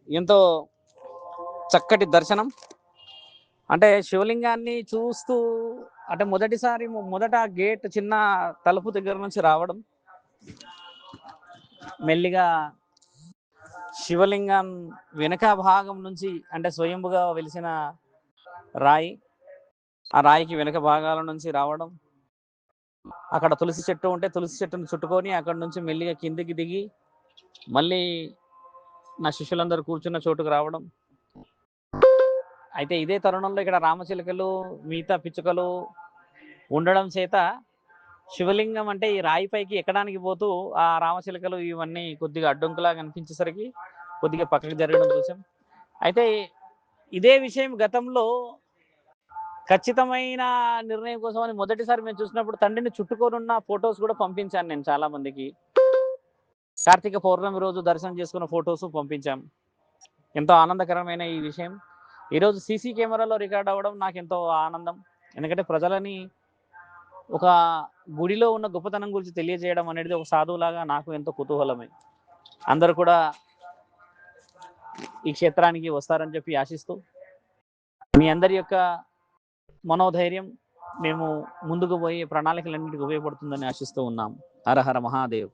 ఎంతో చక్కటి దర్శనం. అంటే శివలింగాన్ని చూస్తూ అంటే మొదటిసారి మొదట గేట్ చిన్న తలుపు దగ్గర నుంచి రావడం, మెల్లిగా శివలింగం వెనుక భాగం నుంచి అంటే స్వయంభుగా వెలిసిన రాయి, ఆ రాయికి వెనుక భాగాల నుంచి రావడం, అక్కడ తులసి చెట్టు ఉంటే తులసి చెట్టును చుట్టుకొని అక్కడ నుంచి మెల్లిగా కిందికి దిగి మళ్ళీ నా శిష్యులందరూ కూర్చున్న చోటుకు రావడం. అయితే ఇదే తరుణంలో ఇక్కడ రామచిలుకలు మిగతా పిచ్చుకలు ఉండడం చేత శివలింగం అంటే ఈ రాయి పైకి ఎక్కడానికి పోతూ ఆ రామచిలుకలు ఇవన్నీ కొద్దిగా అడ్డంకులా కనిపించేసరికి కొద్దిగా పక్కకి జరగడం చూసాం. అయితే ఇదే విషయం గతంలో ఖచ్చితమైన నిర్ణయం కోసం అని మొదటిసారి మేము చూసినప్పుడు తండ్రిని చుట్టుకొని ఉన్న ఫొటోస్ కూడా పంపించాను నేను చాలా మందికి. కార్తీక పౌర్ణమి రోజు దర్శనం చేసుకున్న ఫొటోస్ పంపించాం. ఎంతో ఆనందకరమైన ఈ విషయం ఈరోజు సీసీ కెమెరాలో రికార్డ్ అవ్వడం నాకు ఎంతో ఆనందం. ఎందుకంటే ప్రజలని ఒక గుడిలో ఉన్న గొప్పతనం గురించి తెలియజేయడం అనేది ఒక సాధువులాగా నాకు ఎంతో కుతూహలమే. అందరూ కూడా ఈ క్షేత్రానికి వస్తారని చెప్పి ఆశిస్తూ మీ అందరి యొక్క మనోధైర్యం మేము ముందుకు పోయే ప్రణాళికలన్నింటికి ఉపయోగపడుతుందని ఆశిస్తూ ఉన్నాం. హర హర మహాదేవ్.